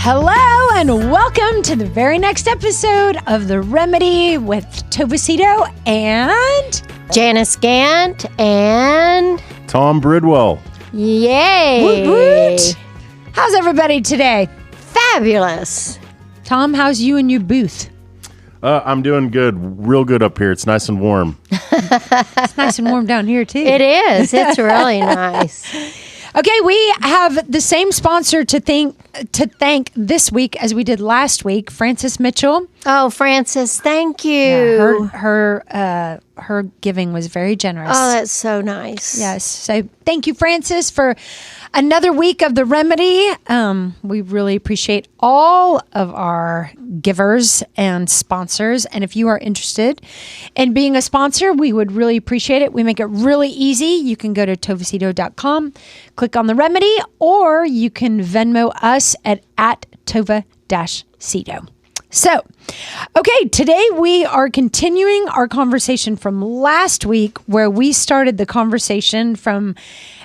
Hello and welcome to the very next episode of The Remedy with Tova Sido and Janice Gaunt and Tom Bridwell. yay! Woot woot. How's everybody today? Fabulous. Tom, how's you and your booth? I'm doing good, real good up here. It's nice and warm. It's nice and warm down here too. It is. It's really nice. Okay, we have the same sponsor to thank this week as we did last week, Frances Mitchell. Oh, Frances, thank you. Yeah, her giving was very generous. Oh, that's so nice. Yes. So thank you, Frances, for another week of The Remedy. We really appreciate all of our givers and sponsors. And if you are interested in being a sponsor, we would really appreciate it. We make it really easy. You can go to tovasido.com, click on The Remedy, or you can Venmo us at Tova-Sido. So, okay, today we are continuing our conversation from last week where we started the conversation from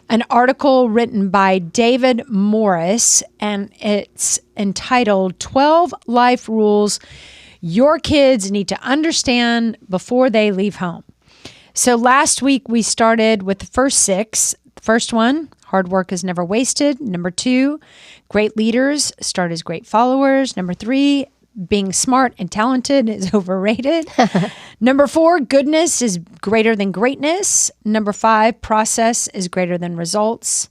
an article written by David Morris, and it's entitled 12 Life Rules Your Kids Need to Understand Before They Leave Home. So last week we started with the first 6. The first one, hard work is never wasted. Number 2, great leaders start as great followers. Number 3, being smart and talented is overrated. Number 4, goodness is greater than greatness. Number 5, process is greater than results.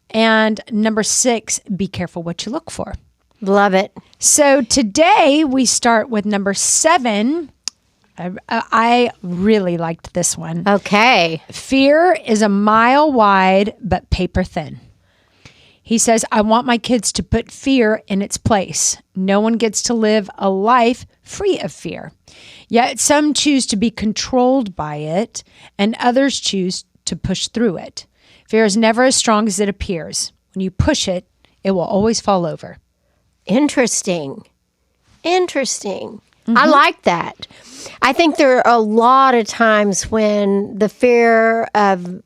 And number 6, be careful what you look for. Love it. So today we start with number 7. I really liked this one. Okay. Fear is a mile wide, but paper thin. He says, I want my kids to put fear in its place. No one gets to live a life free of fear. Yet some choose to be controlled by it, and others choose to push through it. Fear is never as strong as it appears. When you push it, it will always fall over. Interesting. I like that. I think there are a lot of times when the fear of,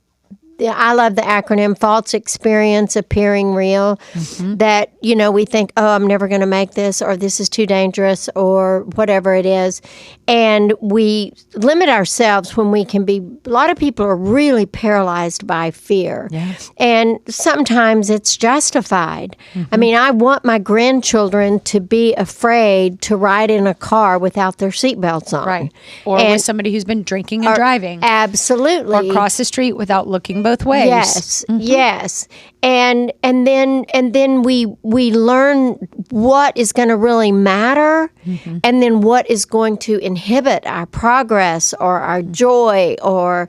I love the acronym, false experience appearing real, that, we think, oh, I'm never going to make this, or this is too dangerous, or whatever it is. And we limit ourselves when we can be, a lot of people are really paralyzed by fear. Yes. And sometimes it's justified. I mean, I want my grandchildren to be afraid to ride in a car without their seatbelts on. Right. Or with somebody who's been drinking and driving. Absolutely. Or cross the street without looking both ways. Yes, yes. And then we learn what is going to really matter, and then what is going to inhibit our progress or our joy or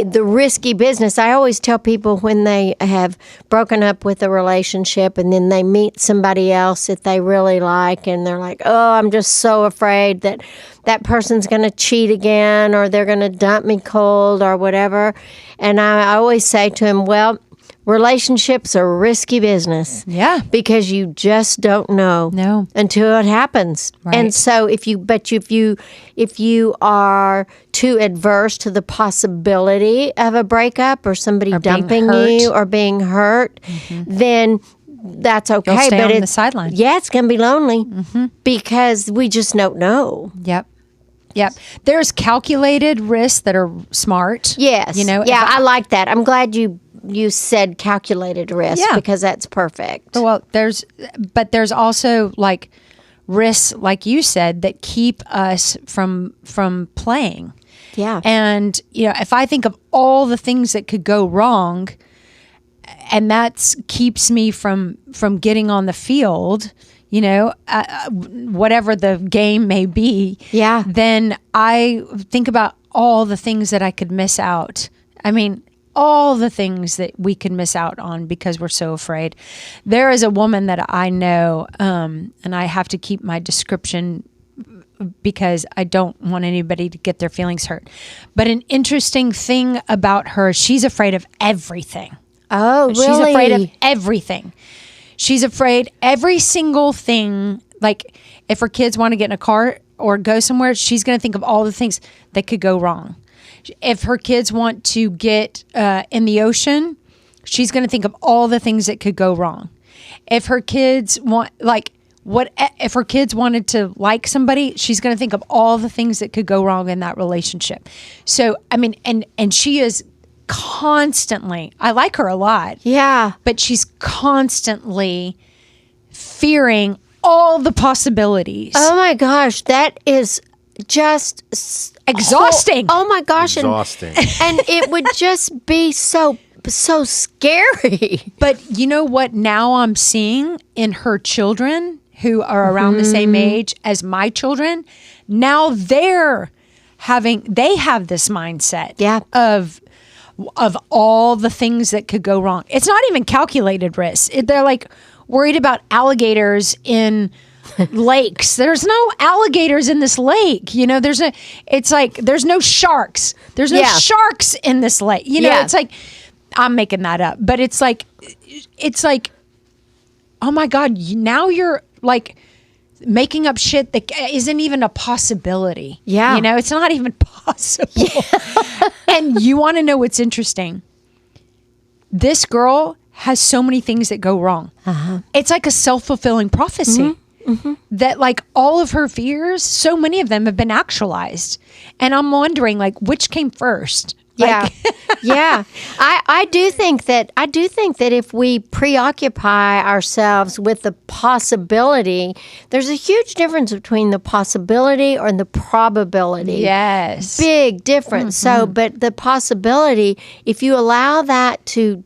the risky business. I always tell people when they have broken up with a relationship and then they meet somebody else that they really like, and they're like, oh, I'm just so afraid that that person's going to cheat again, or they're going to dump me cold or whatever. And I always say to them, well, relationships are risky business. Yeah. Because you just don't know until it happens. Right. And so if you are too adverse to the possibility of a breakup or somebody dumping you or being hurt, then that's okay. You'll stay but on the sideline. Yeah, it's going to be lonely because we just don't know. Yep. There's calculated risks that are smart. Yes. I like that. I'm glad you said calculated risk because that's perfect. Well, there's also like risks, like you said, that keep us from playing. Yeah. And if I think of all the things that could go wrong, and that keeps me from getting on the field, whatever the game may be, then I think about all the things that I could miss out. I mean, all the things that we could miss out on because we're so afraid. There is a woman that I know, and I have to keep my description because I don't want anybody to get their feelings hurt. But an interesting thing about her, she's afraid of everything. Oh, really? She's afraid of everything. She's afraid every single thing. Like if her kids want to get in a car or go somewhere, she's going to think of all the things that could go wrong. If her kids want to get in the ocean, she's going to think of all the things that could go wrong. If her kids want, like what if her kids wanted to like somebody, she's going to think of all the things that could go wrong in that relationship. So, I mean, and she is constantly, I like her a lot. Yeah. But she's constantly fearing all the possibilities. Oh my gosh, that is just exhausting. Oh my gosh. Exhausting. And it would just be so scary. But you know what now I'm seeing in her children who are around the same age as my children? Now they have this mindset of all the things that could go wrong. It's not even calculated risk. They're like worried about alligators in lakes. There's no alligators in this lake. It's like there's no sharks. There's no sharks in this lake. It's like, I'm making that up, but it's like, oh my God, now you're like making up shit that isn't even a possibility. Yeah. It's not even possible. Yeah. And you want to know what's interesting? This girl has so many things that go wrong. Uh-huh. It's like a self-fulfilling prophecy. Mm-hmm. Mm-hmm. That like all of her fears, so many of them have been actualized. And I'm wondering like which came first? Yeah. Yeah. I do think that if we preoccupy ourselves with the possibility, there's a huge difference between the possibility and the probability. Yes. Big difference. Mm-hmm. So, but the possibility, if you allow that to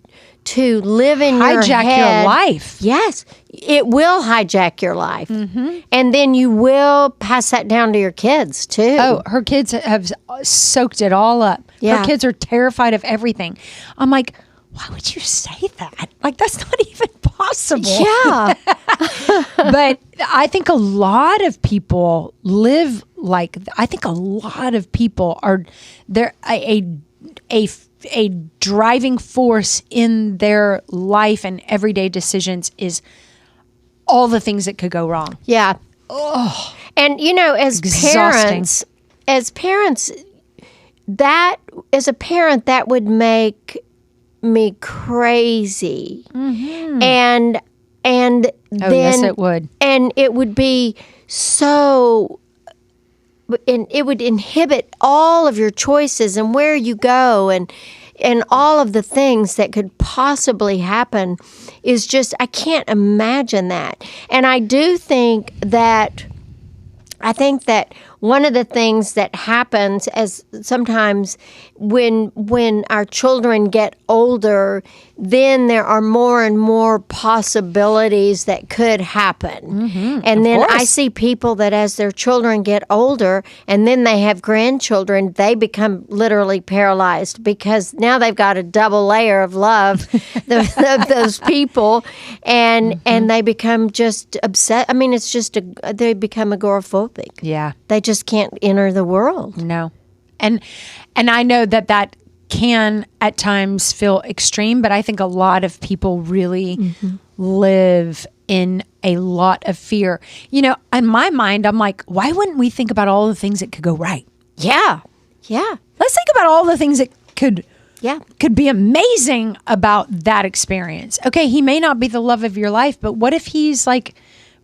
live in your head. Hijack your life. Yes. It will hijack your life. Mm-hmm. And then you will pass that down to your kids, too. Oh, her kids have soaked it all up. Yeah. Her kids are terrified of everything. I'm like, why would you say that? Like, that's not even possible. Yeah. But I think a lot of people live like, I think a lot of people are, they're a driving force in their life and everyday decisions is all the things that could go wrong. Yeah. Oh, and as parents, that would make me crazy. Mm-hmm. And then yes, it would. And it would be so. And it would inhibit all of your choices and where you go and all of the things that could possibly happen is just, I can't imagine that. And I think that one of the things that happens as sometimes when our children get older, then there are more and more possibilities that could happen. Mm-hmm, and then I see people that as their children get older and then they have grandchildren, they become literally paralyzed because now they've got a double layer of love of those people and they become just upset. I mean, it's just they become agoraphobic. Yeah. They just can't enter the world. No. And I know that can at times feel extreme, but I think a lot of people really live in a lot of fear. In my mind, I'm like, why wouldn't we think about all the things that could go right? Yeah. Yeah. Let's think about all the things that could be amazing about that experience. Okay, he may not be the love of your life, but what if he's like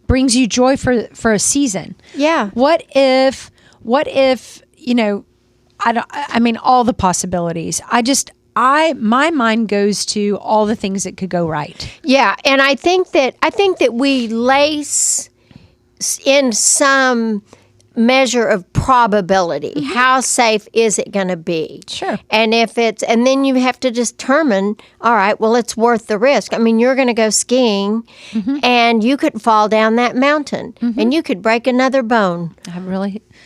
brings you joy for a season? Yeah. What if I mean, all the possibilities. My mind goes to all the things that could go right. Yeah, and I think that we lace in some measure of probability. Mm-hmm. How safe is it going to be? Sure. And and then you have to determine, all right, well, it's worth the risk. I mean, you're going to go skiing and you could fall down that mountain and you could break another bone.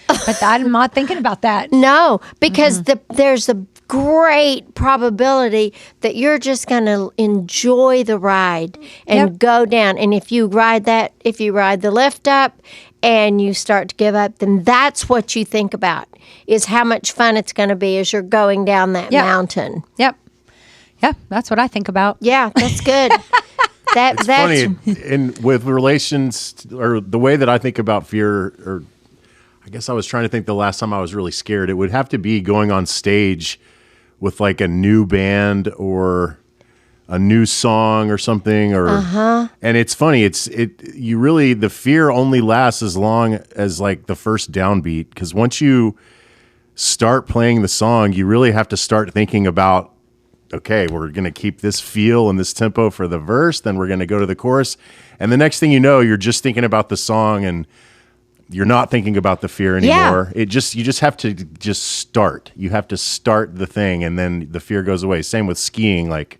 But I'm not thinking about that. No, because there's a great probability that you're just going to enjoy the ride and go down. And if you ride the lift up and you start to give up, then that's what you think about, is how much fun it's going to be as you're going down that mountain. Yep. Yeah, that's what I think about. Yeah, that's good. That's funny. And with relations, or the way that I think about fear, or I guess I was trying to think the last time I was really scared, it would have to be going on stage with like a new band or a new song or something, or and it's funny. The fear only lasts as long as like the first downbeat, because once you start playing the song, you really have to start thinking about, okay, we're going to keep this feel and this tempo for the verse, then we're going to go to the chorus, and the next thing you know, you're just thinking about the song and you're not thinking about the fear anymore. You just have to just start. You have to start the thing, and then the fear goes away. Same with skiing. Like,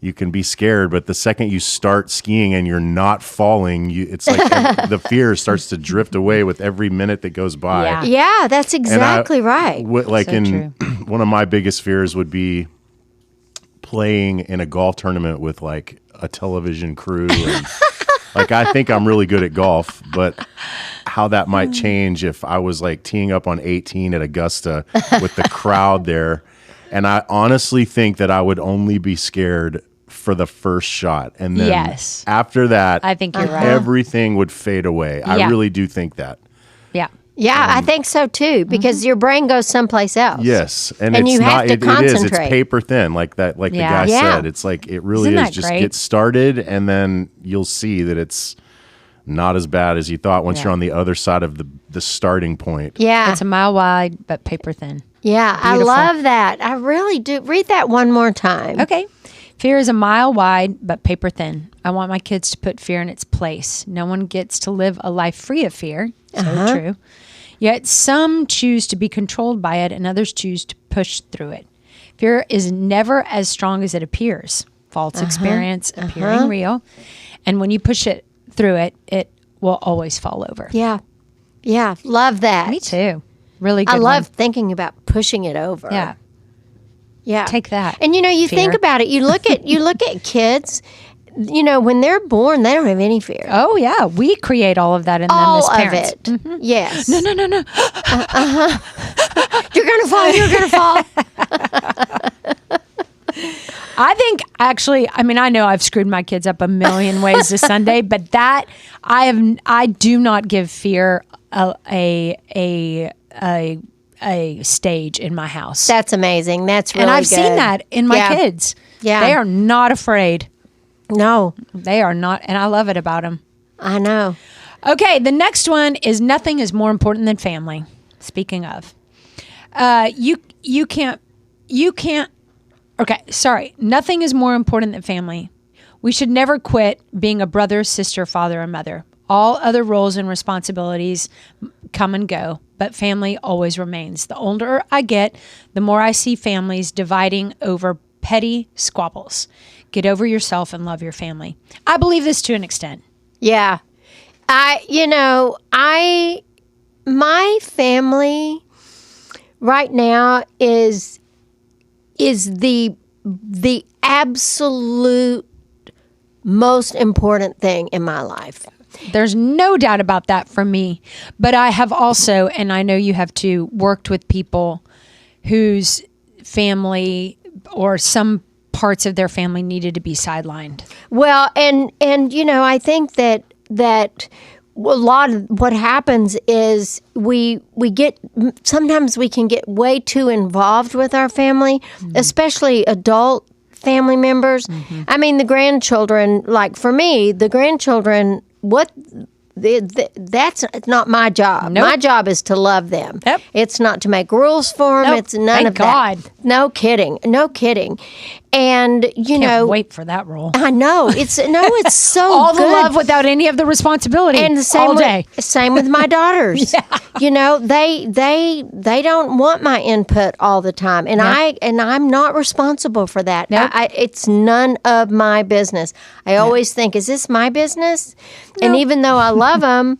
you can be scared, but the second you start skiing and you're not falling, it's like the fear starts to drift away with every minute that goes by. Yeah, that's exactly right. True. One of my biggest fears would be playing in a golf tournament with like a television crew. And, like, I think I'm really good at golf, but how that might change if I was like teeing up on 18 at Augusta with the crowd there. And I honestly think that I would only be scared for the first shot. And then after that, I think you're right. Everything would fade away. I really do think that. Yeah. Yeah, I think so too, because your brain goes someplace else. Yes. And you it's have not, to concentrate. It's paper thin, like that, like the guy said. It's like, it really Isn't is that just great? get started, and then you'll see that it's not as bad as you thought once you're on the other side of the starting point. Yeah. It's a mile wide, but paper thin. Yeah, Beautiful. I love that. I really do. Read that one more time. Okay. Fear is a mile wide, but paper thin. I want my kids to put fear in its place. No one gets to live a life free of fear. So true. Yet some choose to be controlled by it, and others choose to push through it. Fear is never as strong as it appears. False experience appearing real. And when you push it through it, it will always fall over. Yeah. Yeah. Love that. Me too. Really good I love one. thinking about pushing it over. Yeah. Yeah. Take that. And you think fear. about it. You look at kids, when they're born, they don't have any fear. Oh, yeah. We create all of that in them as All of parents. it. Mm-hmm. Yes. No. You're going to fall. You're going to fall. I think actually, I mean, I know I've screwed my kids up a million ways this Sunday, but that I do not give fear a stage in my house. That's amazing. That's really and I've good. seen that in my kids. Yeah. They are not afraid. No. They are not, and I love it about them. I know. Okay, the next one is nothing is more important than family. Speaking of, you can't. Okay, sorry. Nothing is more important than family. We should never quit being a brother, sister, father, and mother. All other roles and responsibilities come and go, but family always remains. The older I get, the more I see families dividing over petty squabbles. Get over yourself and love your family. I believe this to an extent. Yeah. My family right now is the absolute most important thing in my life. There's no doubt about that for me. But I have also, and I know you have too, worked with people whose family or some parts of their family needed to be sidelined. Well, and I think that a lot of what happens is sometimes we can get way too involved with our family, especially adult family members. Mm-hmm. I mean, the grandchildren, like for me, that's not my job. Nope. My job is to love them. Yep. It's not to make rules for them. Nope. It's none Thank of God. that. No kidding. And Can't wait for that role. I know it's so all the good. love without any of the responsibility, And the same all day. Same with my daughters. They don't want my input all the time, and I'm not responsible for that. Nope. It's none of my business. I always think, is this my business? No. And even though I love them,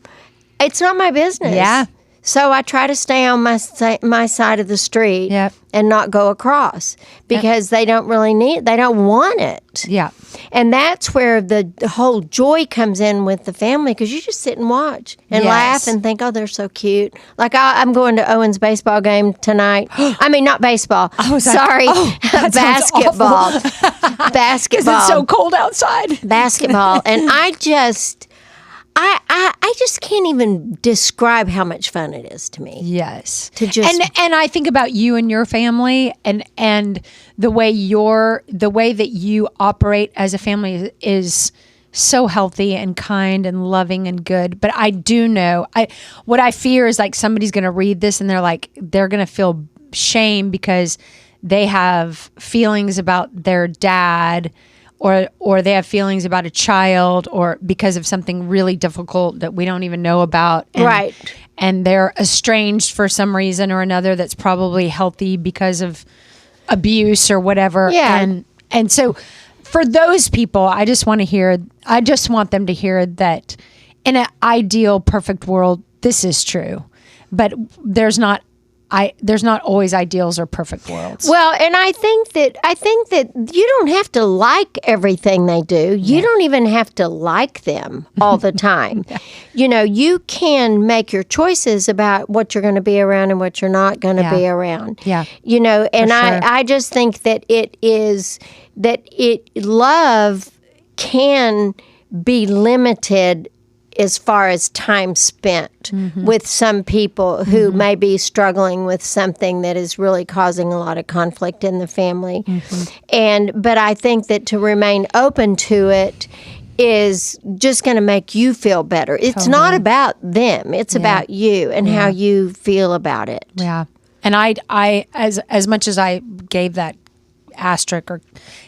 it's not my business. Yeah. So I try to stay on my side of the street Yep. and not go across because they don't really need it. They don't want it. Yeah. And that's where the whole joy comes in with the family, because you just sit and watch and Yes. laugh and think, oh, they're so cute. Like I'm going to Owen's baseball game tonight. I mean, not baseball. Sorry. That sounds Basketball. awful. Basketball. It's so cold outside. Basketball. And I just can't even describe how much fun it is to me. Yes. To just and I think about you and your family and the way that you operate as a family is so healthy and kind and loving and good. But I do know what I fear is like somebody's going to read this and they're going to feel shame because they have feelings about their dad or they have feelings about a child or because of something really difficult that we don't even know about. Right. And they're estranged for some reason or another that's probably healthy because of abuse or whatever. Yeah. And so for those people, I just want them to hear that in an ideal, perfect world, this is true. But there's not always ideals or perfect worlds. Well, and I think that you don't have to like everything they do. You don't even have to like them all the time. You can make your choices about what you're going to be around and what you're not going to be around. Yeah. And For sure. I just think that love can be limited as far as time spent with some people who may be struggling with something that is really causing a lot of conflict in the family. But I think that to remain open to it is just going to make you feel better. It's not about them. It's about you and how you feel about it. Yeah. And I as much as I gave that asterisk or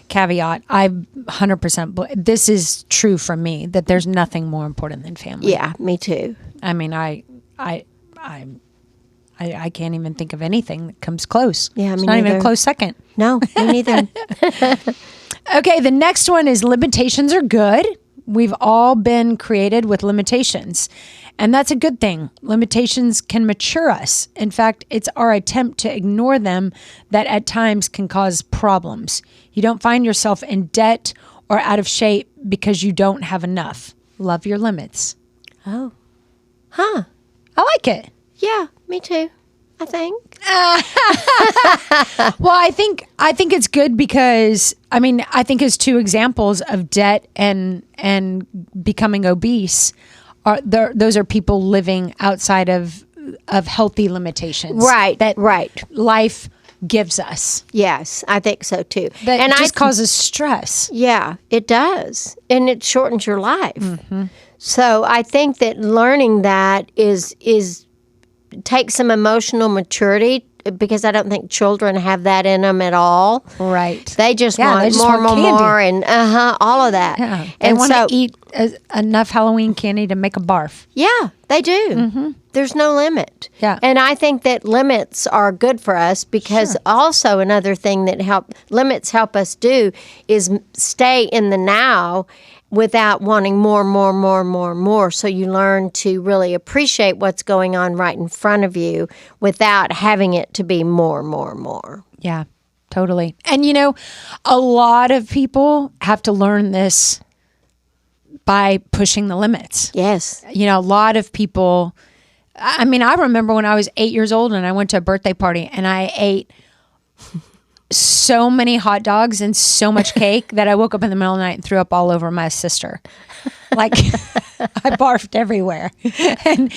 caveat, I 100% this is true for me that there's nothing more important than family. Yeah, me too. I mean, I can't even think of anything that comes close. Yeah, it's me not even a neither. close second. No, me neither. Okay, the next one is limitations are good. We've all been created with limitations, and that's a good thing. Limitations can mature us. In fact, it's our attempt to ignore them that at times can cause problems. You don't find yourself in debt or out of shape because you don't have enough. Love your limits. Oh. Huh. I like it. Yeah, me too. I think. Well, I think it's good because I think as two examples of debt and becoming obese those are people living outside of healthy limitations. Right. That right. life gives us. Yes, I think so too. That and just causes stress. Yeah, it does. And it shortens your life. So I think that learning that is takes some emotional maturity because I don't think children have that in them at all. Right. They just want more and all of that. Yeah. They want to eat enough Halloween candy to make a barf. Yeah, they do. There's no limit. Yeah. And I think that limits are good for us because also another thing that limits help us do is stay in the now without wanting more. So you learn to really appreciate what's going on right in front of you without having it to be more. Yeah, totally. And a lot of people have to learn this by pushing the limits. Yes. A lot of people, I remember when I was 8 years old and I went to a birthday party and I ate so many hot dogs and so much cake that I woke up in the middle of the night and threw up all over my sister. Like I barfed everywhere. And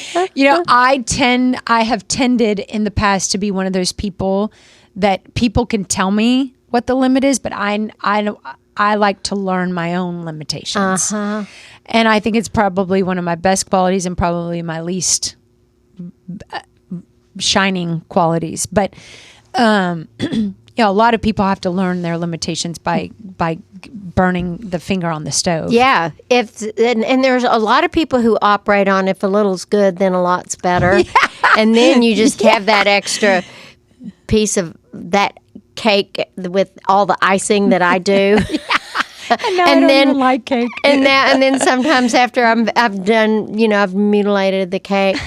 I have tended in the past to be one of those people that people can tell me what the limit is, but I like to learn my own limitations. And I think it's probably one of my best qualities and probably my least shining qualities. But a lot of people have to learn their limitations by burning the finger on the stove. Yeah, and there's a lot of people who operate on if a little's good, then a lot's better, and then you just have that extra piece of that cake with all the icing that I do. And I don't even like cake. And then sometimes after I've done, I've mutilated the cake,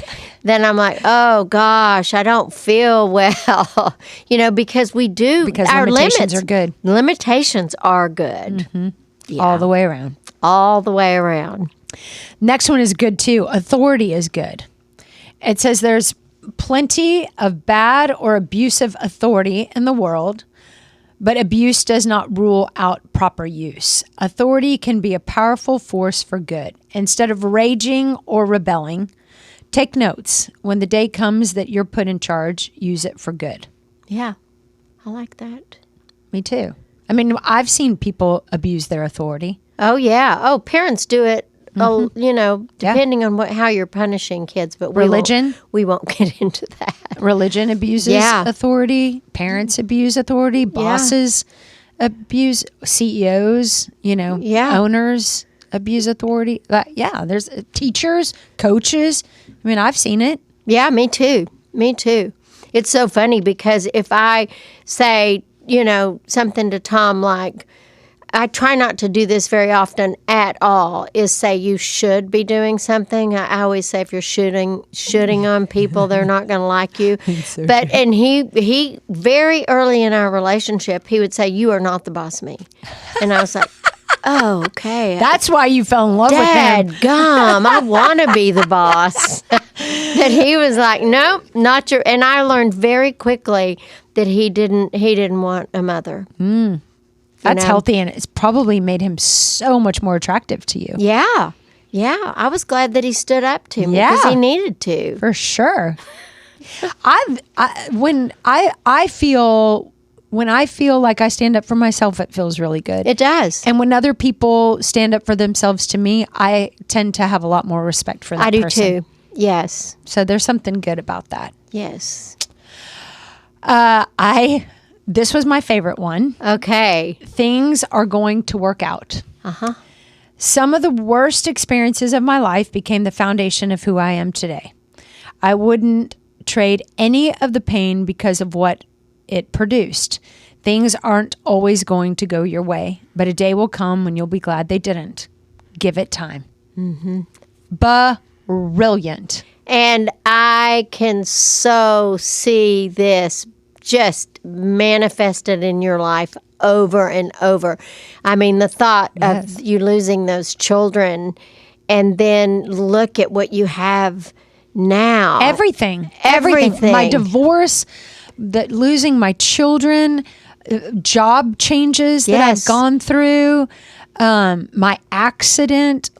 then I'm like, oh gosh, I don't feel well, because we do. Because our limitations are good. Limitations are good. Yeah. All the way around. All the way around. Next one is good too. Authority is good. It says there's plenty of bad or abusive authority in the world, but abuse does not rule out proper use. Authority can be a powerful force for good. Instead of raging or rebelling, take notes. When the day comes that you're put in charge, use it for good. Yeah. I like that. Me too. I mean, I've seen people abuse their authority. Oh, yeah. Oh, parents do it, depending on how you're punishing kids. But Religion? We won't get into that. Religion abuses authority. Parents abuse authority. Bosses abuse. CEOs, owners abuse authority. There's teachers, coaches. I mean, I've seen it. Yeah, me too. Me too. It's so funny because if I say, something to Tom like, I try not to do this very often at all, is say you should be doing something. I always say if you're shooting on people, they're not going to like you. And he very early in our relationship, he would say, you are not the boss me. And I was like, oh, okay. That's why you fell in love with him. Dadgum, I want to be the boss. But he was like, nope, not your. And I learned very quickly that he didn't want a mother. That's healthy, and it's probably made him so much more attractive to you. Yeah. Yeah. I was glad that he stood up to me because he needed to. For sure. When I feel like I stand up for myself, it feels really good. It does. And when other people stand up for themselves to me, I tend to have a lot more respect for that person. I do too. Yes. So there's something good about that. Yes. This was my favorite one. Okay. Things are going to work out. Uh-huh. Some of the worst experiences of my life became the foundation of who I am today. I wouldn't trade any of the pain because of what it produced. Things aren't always going to go your way, but a day will come when you'll be glad they didn't. Give it time. Mm-hmm. Brilliant. And I can so see this just manifested in your life over and over. I mean, the thought of you losing those children and then look at what you have now. Everything. Everything. My divorce, losing my children, job changes that I've gone through, my accident,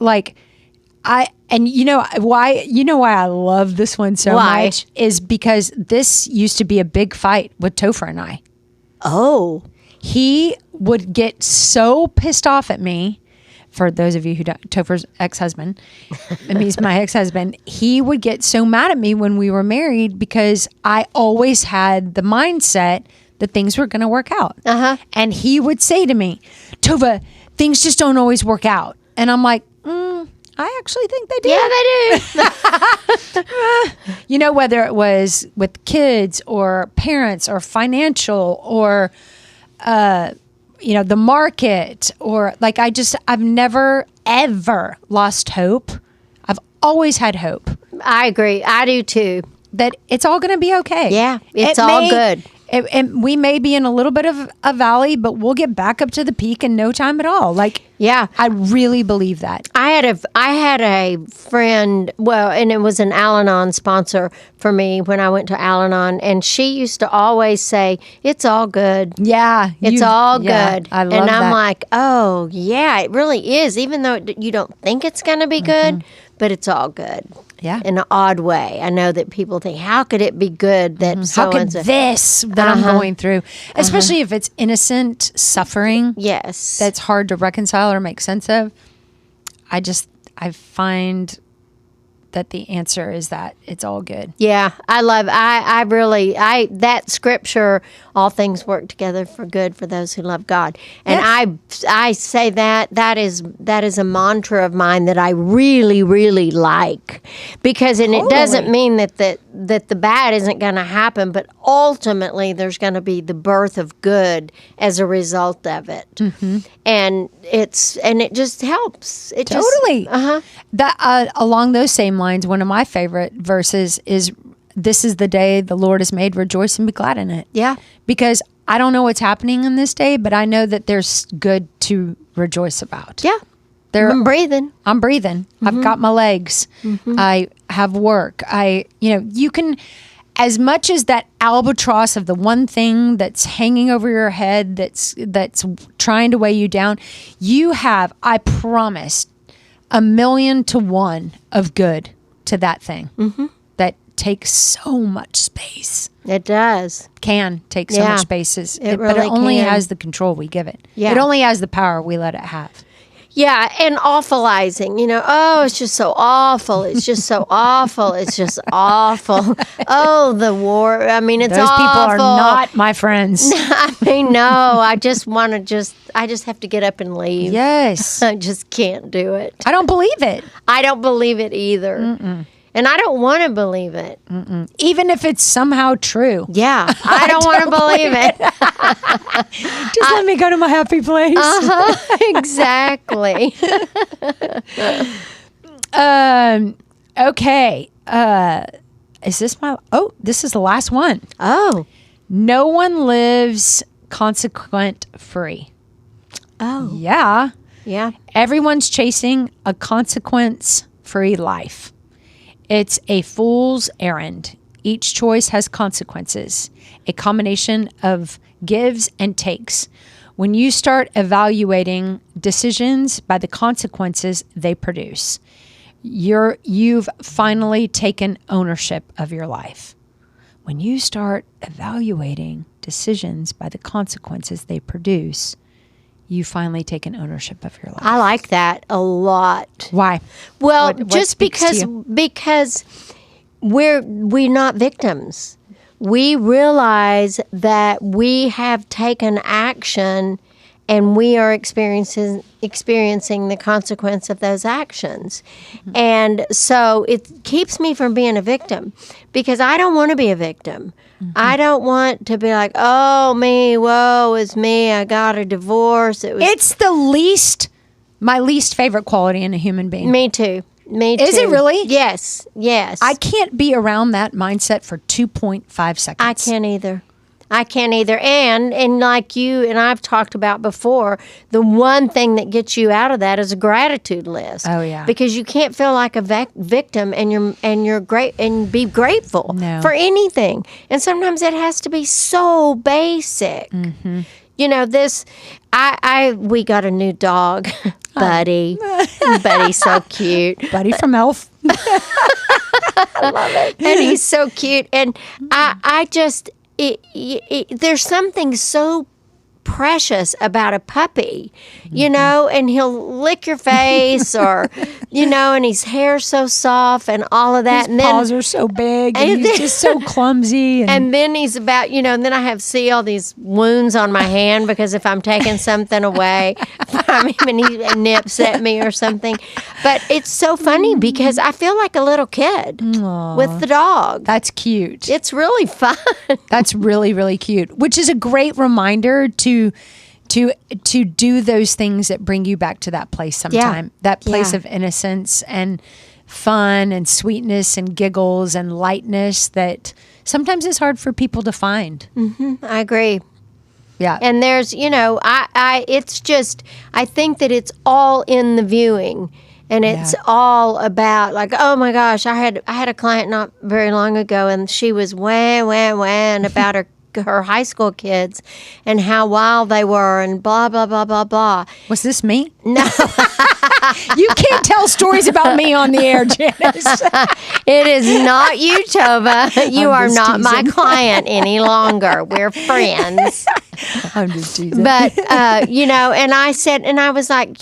and you know why I love this one so much is because this used to be a big fight with Topher and I. Oh. He would get so pissed off at me. For those of you who don't, Topher's ex-husband, and he's my ex-husband, he would get so mad at me when we were married because I always had the mindset that things were going to work out. Uh-huh. And he would say to me, Tova, things just don't always work out. And I'm like, I actually think they do. Yeah, they do. Whether it was with kids or parents or financial or, the market or I've never, ever lost hope. I've always had hope. I agree. I do too. That it's all going to be okay. Yeah, it's all good. And we may be in a little bit of a valley, but we'll get back up to the peak in no time at all. I really believe that. I had a friend, and it was an Al-Anon sponsor for me when I went to Al-Anon, and she used to always say, "It's all good." Yeah, it's all good. I love and I'm that. like, "Oh, yeah, it really is." Even though you don't think it's going to be good, but it's all good. Yeah. In an odd way. I know that people think, how could it be good that how could this that I'm going through, especially if it's innocent suffering. Yes. That's hard to reconcile or make sense of. I find that the answer is that it's all good. Yeah, that scripture, all things work together for good for those who love God. And I say that is a mantra of mine that I really, really like. Because it doesn't mean that the bad isn't going to happen, but ultimately there's going to be the birth of good as a result of it. Mm-hmm. And it just helps. It totally. That along those same lines, one of my favorite verses is, "This is the day the Lord has made. Rejoice and be glad in it." Yeah. Because I don't know what's happening in this day, but I know that there's good to rejoice about. Yeah. I'm breathing. Mm-hmm. I've got my legs. Mm-hmm. I have work. You can, as much as that albatross of the one thing that's hanging over your head, that's trying to weigh you down, you have, I promise, 1,000,000 to 1 of good to that thing that takes so much space. It does. Can take so much space. It but it really only can. has the control we give it. Yeah. It only has the power we let it have. Yeah, and awfulizing, oh, it's just so awful. It's just so awful. It's just awful. Oh, the war. I mean, it's Those awful. people are not my friends. I mean, no, I just have to get up and leave. Yes. I just can't do it. I don't believe it. I don't believe it either. And I don't want to believe it. Even if it's somehow true. Yeah, I don't want to believe it. Just let me go to my happy place. Exactly. Okay. Is this this is the last one. Oh. No one lives consequent free. Oh. Yeah. Yeah. Everyone's chasing a consequence free life. It's a fool's errand. Each choice has consequences, a combination of gives and takes. When you start evaluating decisions by the consequences they produce, you've finally taken ownership of your life. When you start evaluating decisions by the consequences they produce, you finally taken ownership of your life. I like that a lot. Why? Well, What just speaks to because we're not victims. We realize that we have taken action and we are experiencing the consequence of those actions. And so it keeps me from being a victim because I don't want to be a victim. I don't want to be like, oh, me, woe is me. I got a divorce. It's my least favorite quality in a human being. Me too. Me too. Is it really? Yes. Yes. I can't be around that mindset for 2.5 seconds. I can't either. And like you and I've talked about before, the one thing that gets you out of that is a gratitude list. Oh yeah. Because you can't feel like a victim and you're great and be grateful for anything. And sometimes it has to be so basic. Mm-hmm. We got a new dog, Buddy. Buddy's so cute. Buddy from Elf. I love it. And he's so cute. And I just there's something so precious about a puppy, and he'll lick your face or, and his hair's so soft and all of that. His paws are so big and he's just so clumsy. And then he's about, and then I see all these wounds on my hand because if I'm taking something away from him and he nips at me or something. But it's so funny because I feel like a little kid with the dog. That's cute. It's really fun. That's really, really cute, which is a great reminder to do those things that bring you back to that place sometime. That place of innocence and fun and sweetness and giggles and lightness that sometimes is hard for people to find. I agree. Yeah. And there's, it's just, I think that it's all in the viewing. And it's all about like, oh my gosh, I had a client not very long ago and she was whang about her high school kids and how wild they were and blah, blah, blah, blah, blah. Was this me? No. You can't tell stories about me on the air, Janice. It is not you, Tova. You are just not my teasing. client any longer. We're friends. I'm just teasing. But, and I said, and I was like,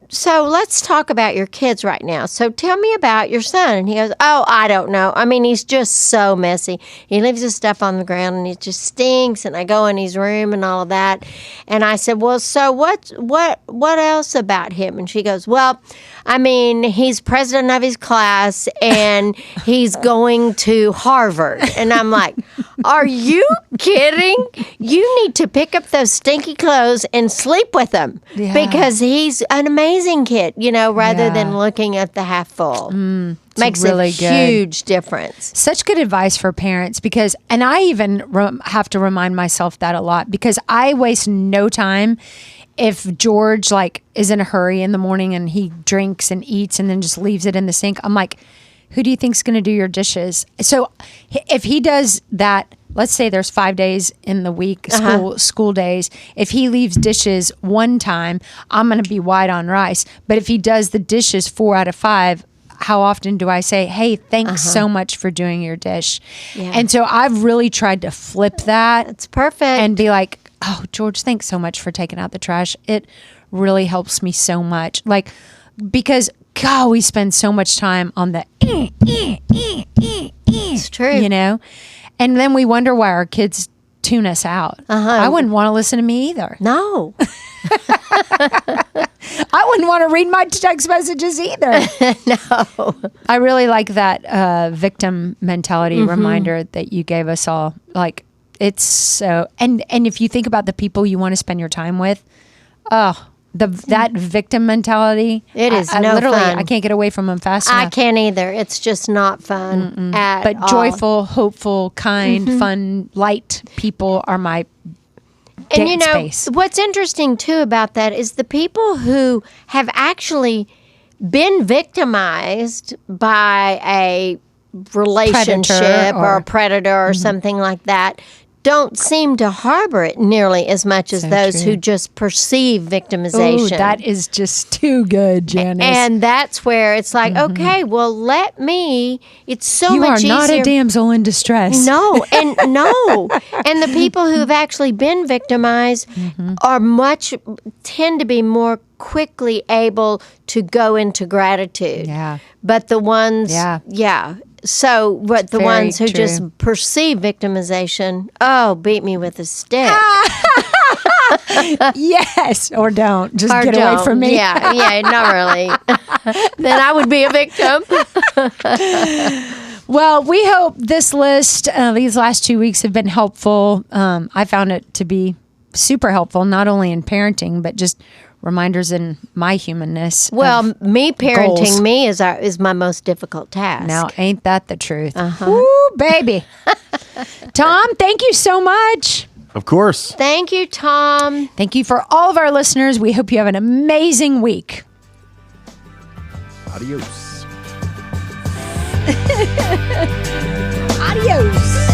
so let's talk about your kids right now. So tell me about your son. And he goes, oh, I don't know. I mean, he's just so messy. He leaves his stuff on the ground and it just stinks. And I go in his room and all of that. And I said, well, so what else about him? And she goes, well, I mean, he's president of his class and he's going to Harvard. And I'm like, are you kidding? You need to pick up those stinky clothes and sleep with him because he's an amazing kid, rather than looking at the half full. Makes really a huge difference. Such good advice for parents because, and I even have to remind myself that a lot because I waste no time. If George is in a hurry in the morning and he drinks and eats and then just leaves it in the sink, I'm like, who do you think's going to do your dishes? So if he does that, let's say there's 5 days in the week, school days. If he leaves dishes one time, I'm going to be white on rice. But if he does the dishes 4 out of 5, how often do I say, hey, thanks so much for doing your dish? Yeah. And so I've really tried to flip that. That's perfect. And be like, oh, George, thanks so much for taking out the trash. It really helps me so much. Like, because, God, we spend so much time on the It's true. you know? And then we wonder why our kids tune us out. I wouldn't want to listen to me either. No. I wouldn't want to read my text messages either. No. I really like that victim mentality reminder that you gave us all. Like, it's so, and if you think about the people you want to spend your time with, that victim mentality, It is I no literally, fun. I can't get away from them fast enough. I can't either. It's just not fun at But all. joyful, hopeful, kind, fun, light people are my And you know, space. what's interesting too about that is the people who have actually been victimized by a relationship Predator or or- a predator or something like that don't seem to harbor it nearly as much as So those true. who just perceive victimization. Ooh, that is just too good, Janice. And that's where it's like, okay, well, it's so you much are not easier. a damsel in distress. No, and the people who have actually been victimized tend to be more quickly able to go into gratitude. Yeah. But the ones, Yeah. So, but the Very ones who true. just perceive victimization, beat me with a stick. Yes, or don't. Just Or get away don't. from me. Yeah, not really. Then I would be a victim. Well, we hope this list, these last 2 weeks have been helpful. I found it to be super helpful, not only in parenting, but just reminders in my humanness. Well, me parenting goals. me is my most difficult task. Now, ain't that the truth? Woo, baby. Tom, thank you so much. Of course. Thank you, Tom. Thank you for all of our listeners. We hope you have an amazing week. Adios. Adios.